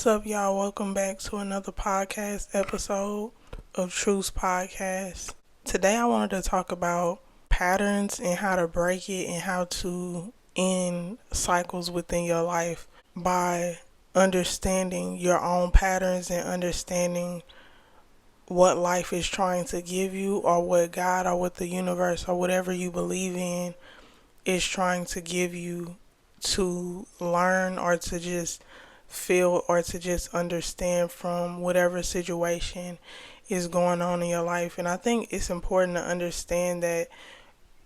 What's up, y'all? Welcome back to another podcast episode of Truth's Podcast. Today I wanted to talk about patterns and how to break it and how to end cycles within your life by understanding your own patterns and understanding what life is trying to give you, or what God or what the universe or whatever you believe in is trying to give you to learn or to just feel or to just understand from whatever situation is going on in your life. And I think it's important to understand that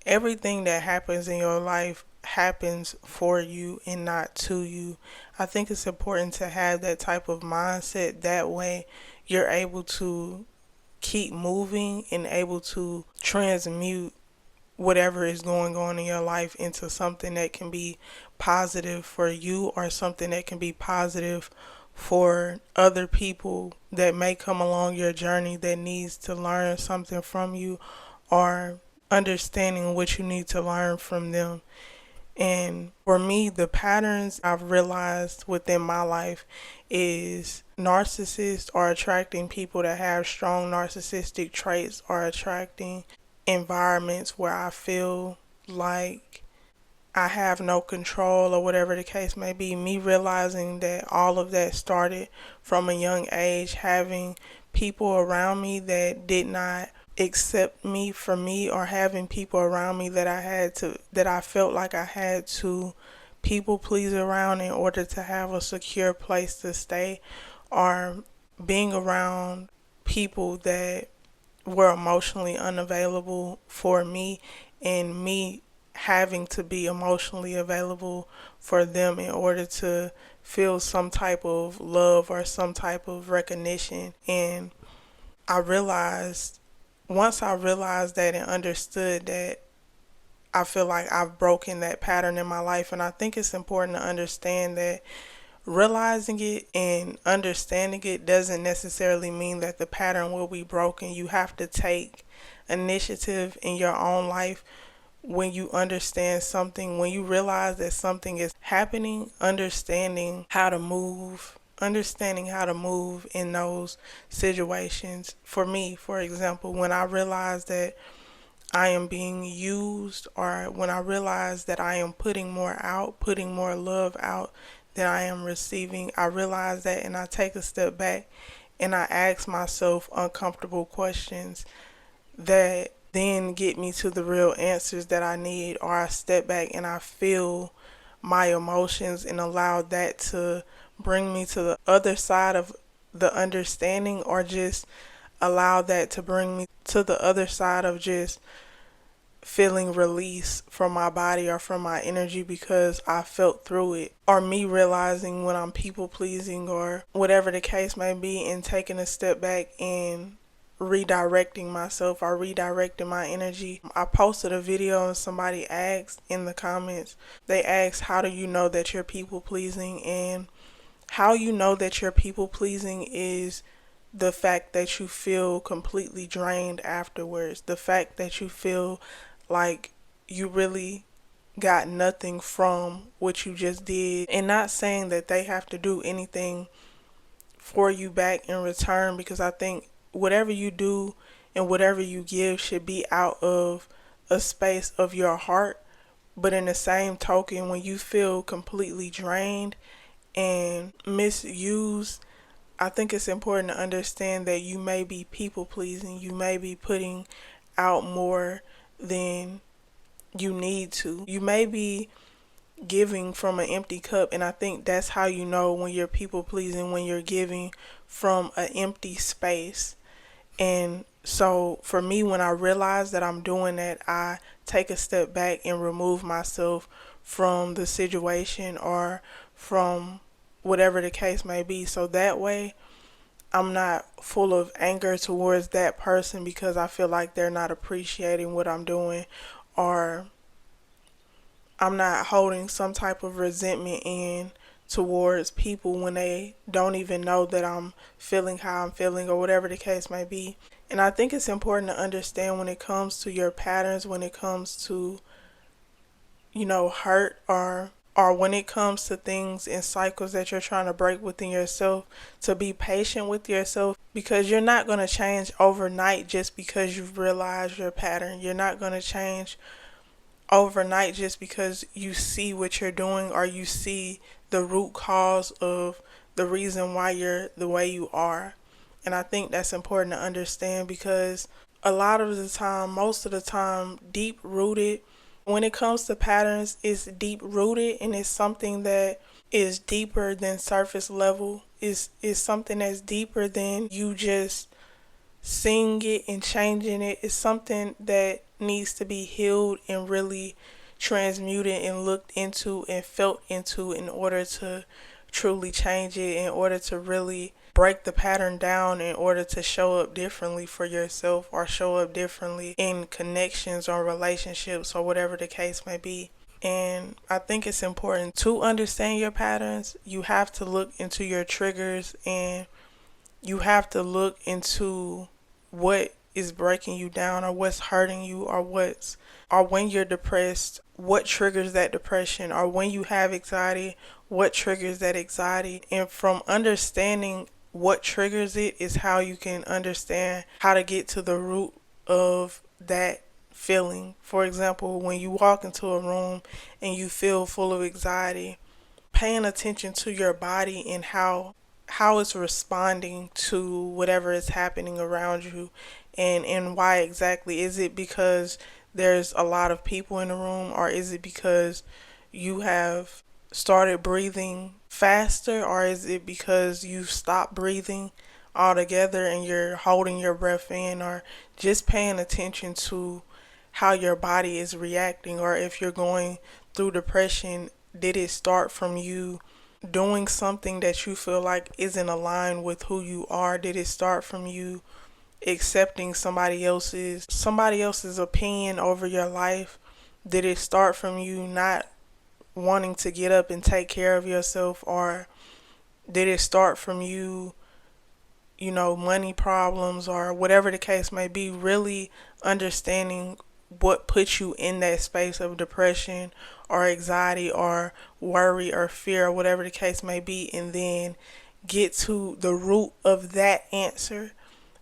everything that happens in your life happens for you and not to you. I think it's important to have that type of mindset. That way you're able to keep moving and able to transmute whatever is going on in your life into something that can be positive for you, or something that can be positive for other people that may come along your journey that needs to learn something from you, or understanding what you need to learn from them. And for me, the patterns I've realized within my life is narcissists are attracting people that have strong narcissistic traits, are attracting environments where I feel like I have no control, or whatever the case may be. Me realizing that all of that started from a young age, having people around me that did not accept me for me, or having people around me that I felt like I had to people please around in order to have a secure place to stay, or being around people that were emotionally unavailable for me, and me having to be emotionally available for them in order to feel some type of love or some type of recognition. And I realized, once I realized that and understood that, I feel like I've broken that pattern in my life. And I think it's important to understand that realizing it and understanding it doesn't necessarily mean that the pattern will be broken. You have to take initiative in your own life. When you understand something, when you realize that something is happening, understanding how to move in those situations. For me, for example, when I realize that I am being used, or when I realize that I am putting more love out than I am receiving, I realize that, and I take a step back and I ask myself uncomfortable questions that then get me to the real answers that I need. Or I step back and I feel my emotions and allow that to bring me to the other side of the understanding, or just allow that to bring me to the other side of just feeling release from my body or from my energy, because I felt through it. Or me realizing when I'm people pleasing or whatever the case may be, and taking a step back and redirecting myself or redirecting my energy. I posted a video and somebody asked in the comments, they asked, how do you know that you're people pleasing? And how you know that you're people pleasing is the fact that you feel completely drained afterwards. The fact that you feel like you really got nothing from what you just did. And not saying that they have to do anything for you back in return, because I think whatever you do and whatever you give should be out of a space of your heart. But in the same token, when you feel completely drained and misused, I think it's important to understand that you may be people pleasing. You may be putting out more than you need to. You may be giving from an empty cup, and I think that's how you know when you're people pleasing, when you're giving from an empty space. And so for me, when I realize that I'm doing that, I take a step back and remove myself from the situation or from whatever the case may be. So that way I'm not full of anger towards that person because I feel like they're not appreciating what I'm doing, or I'm not holding some type of resentment in towards people when they don't even know that I'm feeling how I'm feeling, or whatever the case may be. And I think it's important to understand when it comes to your patterns, when it comes to, hurt or or when it comes to things and cycles that you're trying to break within yourself, to be patient with yourself, because you're not going to change overnight just because you've realized your pattern. You're not going to change overnight just because you see what you're doing or you see the root cause of the reason why you're the way you are. And I think that's important to understand, because a lot of the time, most of the time, deep rooted, when it comes to patterns, it's deep rooted and it's something that is deeper than surface level. Is something that's deeper than you just seeing it and changing it. Is something that needs to be healed and really transmuted and looked into and felt into in order to truly change it, in order to really break the pattern down, in order to show up differently for yourself or show up differently in connections or relationships or whatever the case may be. And I think it's important to understand your patterns. You have to look into your triggers, and you have to look into what is breaking you down or what's hurting you, or when you're depressed, what triggers that depression, or when you have anxiety, what triggers that anxiety. And from understanding what triggers it is how you can understand how to get to the root of that feeling. For example, when you walk into a room and you feel full of anxiety, paying attention to your body and how it's responding to whatever is happening around you, and why exactly. Is it because there's a lot of people in the room, or is it because you have started breathing faster, or is it because you've stopped breathing altogether and you're holding your breath in, or just paying attention to how your body is reacting. Or if you're going through depression, did it start from you doing something that you feel like isn't aligned with who you are? Did it start from you accepting somebody else's opinion over your life? Did it start from you not wanting to get up and take care of yourself? Or did it start from money problems, or whatever the case may be? Really understanding what puts you in that space of depression or anxiety or worry or fear, or whatever the case may be, and then get to the root of that answer.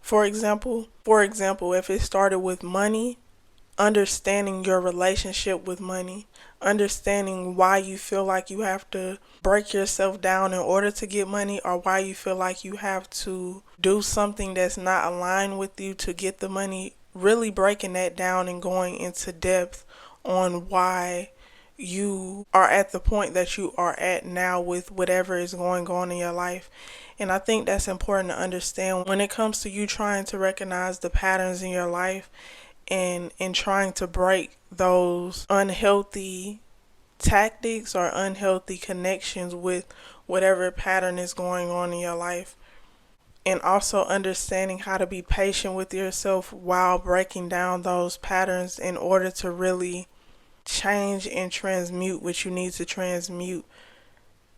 For example, if it started with money, understanding your relationship with money, understanding why you feel like you have to break yourself down in order to get money, or why you feel like you have to do something that's not aligned with you to get the money. Really breaking that down and going into depth on why you are at the point that you are at now with whatever is going on in your life. And I think that's important to understand when it comes to you trying to recognize the patterns in your life, and trying to break those unhealthy tactics or unhealthy connections with whatever pattern is going on in your life. And also understanding how to be patient with yourself while breaking down those patterns in order to really change and transmute what you need to transmute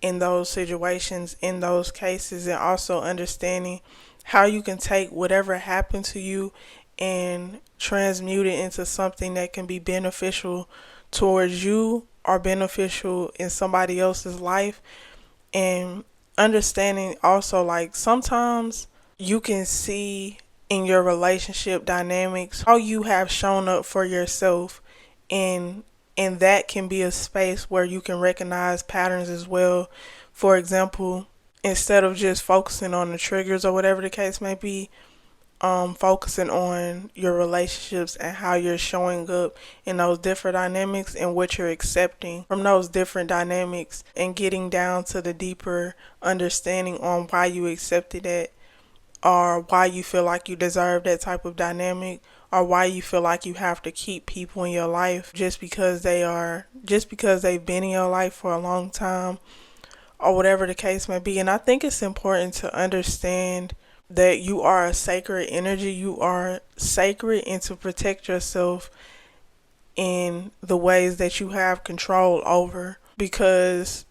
in those situations, in those cases. And also understanding how you can take whatever happened to you and transmute it into something that can be beneficial towards you or beneficial in somebody else's life. And understanding also, like, sometimes you can see in your relationship dynamics how you have shown up for yourself, and that can be a space where you can recognize patterns as well. For example, instead of just focusing on the triggers or whatever the case may be, focusing on your relationships and how you're showing up in those different dynamics and what you're accepting from those different dynamics, and getting down to the deeper understanding on why you accepted it, or why you feel like you deserve that type of dynamic, or why you feel like you have to keep people in your life just because they've been in your life for a long time, or whatever the case may be. And I think it's important to understand that you are a sacred energy. You are sacred, and to protect yourself in the ways that you have control over. Because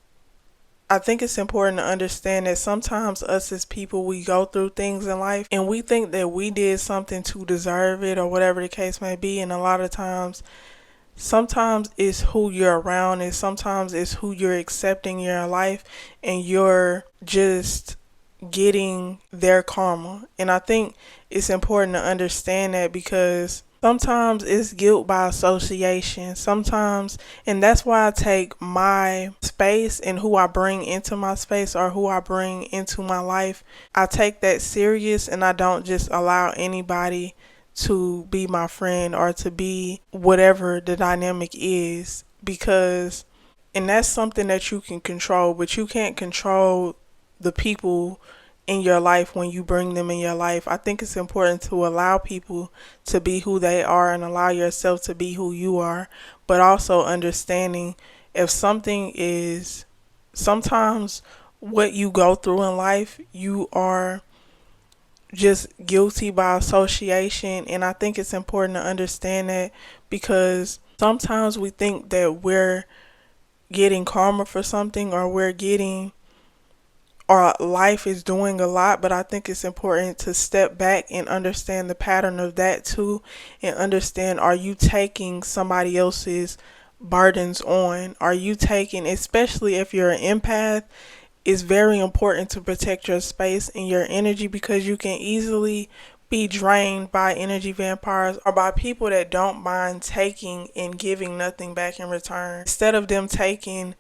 I think it's important to understand that sometimes us as people, we go through things in life and we think that we did something to deserve it, or whatever the case may be. And a lot of times sometimes it's who you're around, and sometimes it's who you're accepting in your life, and you're just getting their karma. And I think it's important to understand that, because sometimes it's guilt by association. Sometimes, and that's why I take my space and who I bring into my space, or who I bring into my life, I take that serious, and I don't just allow anybody to be my friend or to be whatever the dynamic is, because, and that's something that you can control, but you can't control the people in your life when you bring them in your life. I think it's important to allow people to be who they are and allow yourself to be who you are, but also understanding if something is, sometimes what you go through in life, you are just guilty by association. And I think it's important to understand that, because sometimes we think that we're getting karma for something, or we're getting, or life is doing a lot, but I think it's important to step back and understand the pattern of that too, and understand, are you taking somebody else's burdens on? Are you taking, especially if you're an empath, it's very important to protect your space and your energy, because you can easily be drained by energy vampires, or by people that don't mind taking and giving nothing back in return. Instead of them taking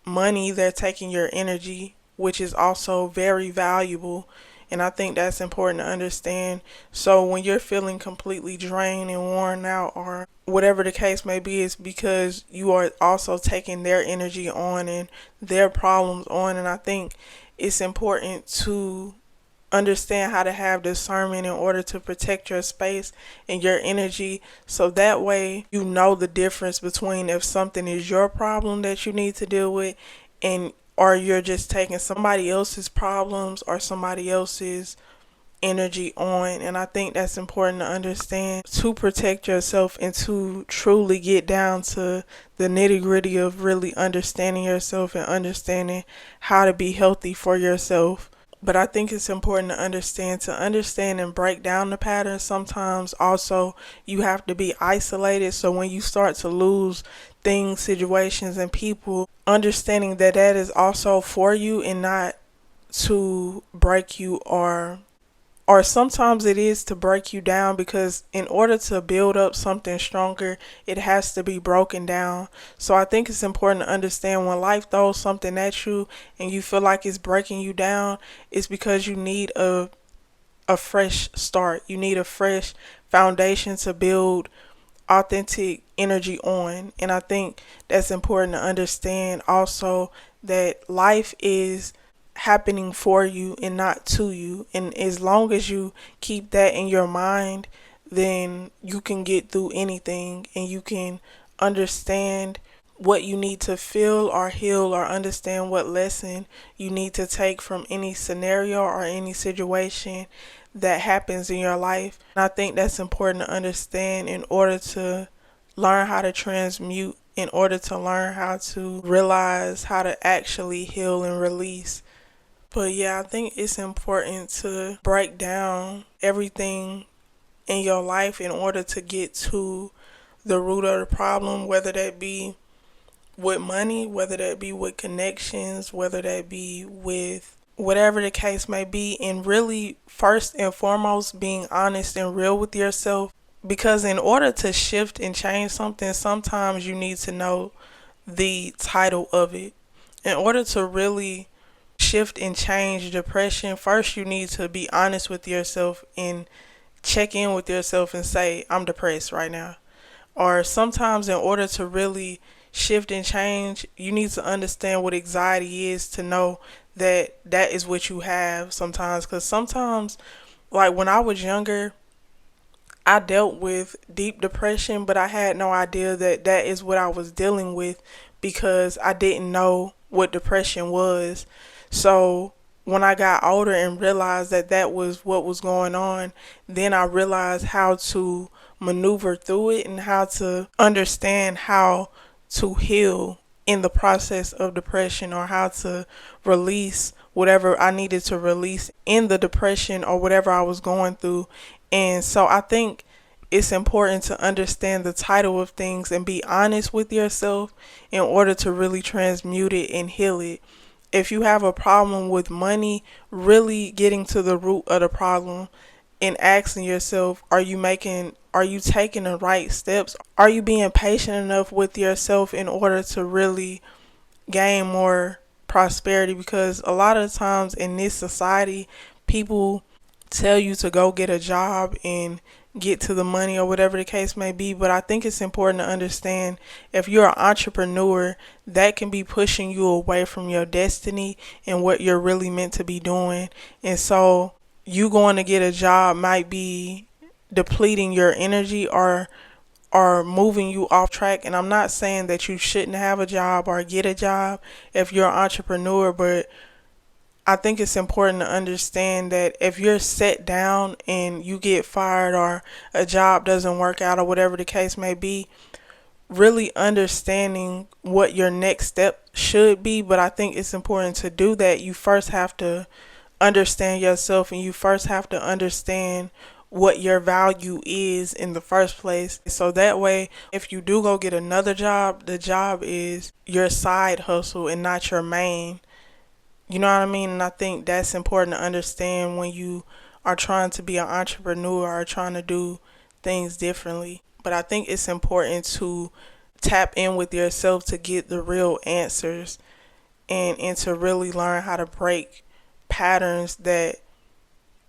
money, they're taking your energy, which is also very valuable. And I think that's important to understand. So when you're feeling completely drained and worn out, or whatever the case may be, it's because you are also taking their energy on and their problems on. And I think it's important to understand how to have discernment in order to protect your space and your energy, so that way you know the difference between if something is your problem that you need to deal with, and or you're just taking somebody else's problems or somebody else's energy on. And I think that's important to understand, to protect yourself and to truly get down to the nitty gritty of really understanding yourself and understanding how to be healthy for yourself. But I think it's important to understand and break down the patterns. Sometimes also you have to be isolated. So when you start to lose things, situations, and people, understanding that that is also for you and not to break you, or sometimes it is to break you down, because in order to build up something stronger, it has to be broken down. So I think it's important to understand, when life throws something at you and you feel like it's breaking you down, it's because you need a fresh start. You need a fresh foundation to build authentic energy on. And I think that's important to understand also, that life is happening for you and not to you. And as long as you keep that in your mind, then you can get through anything, and you can understand what you need to feel or heal, or understand what lesson you need to take from any scenario or any situation that happens in your life. And I think that's important to understand in order to learn how to transmute, in order to learn how to realize how to actually heal and release. But yeah, I think it's important to break down everything in your life in order to get to the root of the problem, whether that be with money, whether that be with connections, whether that be with whatever the case may be. And really, first and foremost, being honest and real with yourself. Because in order to shift and change something, sometimes you need to know the title of it. In order to really shift and change depression, first you need to be honest with yourself and check in with yourself and say, I'm depressed right now. Or sometimes, in order to really shift and change, you need to understand what anxiety is, to know that that is what you have sometimes. Because sometimes, like when I was younger, I dealt with deep depression, but I had no idea that that is what I was dealing with, because I didn't know what depression was. So when I got older and realized that that was what was going on, then I realized how to maneuver through it and how to understand how to heal in the process of depression, or how to release whatever I needed to release in the depression or whatever I was going through. And so I think it's important to understand the title of things and be honest with yourself in order to really transmute it and heal it. If you have a problem with money, really getting to the root of the problem and asking yourself, are you taking the right steps? Are you being patient enough with yourself in order to really gain more prosperity? Because a lot of times in this society, people tell you to go get a job and get to the money or whatever the case may be. But I think it's important to understand, if you're an entrepreneur, that can be pushing you away from your destiny and what you're really meant to be doing. And so you going to get a job might be depleting your energy or moving you off track. And I'm not saying that you shouldn't have a job or get a job if you're an entrepreneur, but I think it's important to understand that if you're set down and you get fired or a job doesn't work out or whatever the case may be, really understanding what your next step should be. But I think it's important to do that. You first have to understand yourself, and you first have to understand what your value is in the first place. So that way, if you do go get another job, the job is your side hustle and not your main. You know what I mean? And I think that's important to understand when you are trying to be an entrepreneur or trying to do things differently. But I think it's important to tap in with yourself to get the real answers, and to really learn how to break patterns that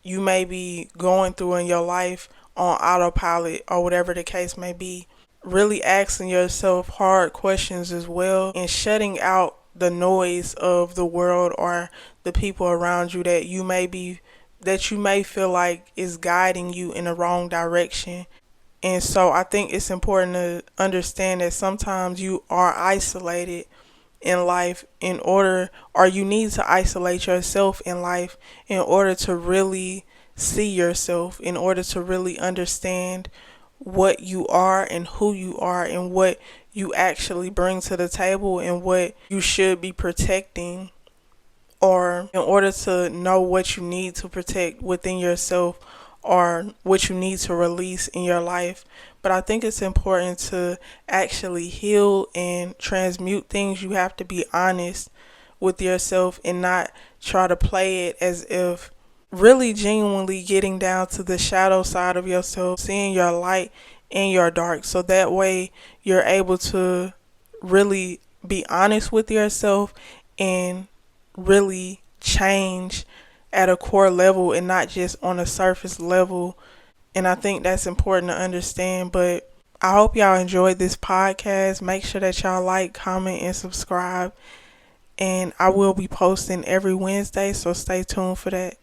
you may be going through in your life on autopilot or whatever the case may be. Really asking yourself hard questions as well, and shutting out the noise of the world or the people around you that you may feel like is guiding you in the wrong direction. And so I think it's important to understand that sometimes you are isolated in life or you need to isolate yourself in life in order to really see yourself, in order to really understand what you are and who you are and what you actually bring to the table and what you should be protecting, or in order to know what you need to protect within yourself or what you need to release in your life. But I think it's important to actually heal and transmute things. You have to be honest with yourself and not try to play it as if really genuinely getting down to the shadow side of yourself, seeing your light and your dark. So that way you're able to really be honest with yourself and really change at a core level and not just on a surface level. And I think that's important to understand. But I hope y'all enjoyed this podcast. Make sure that y'all like, comment, and subscribe. And I will be posting every Wednesday, so stay tuned for that.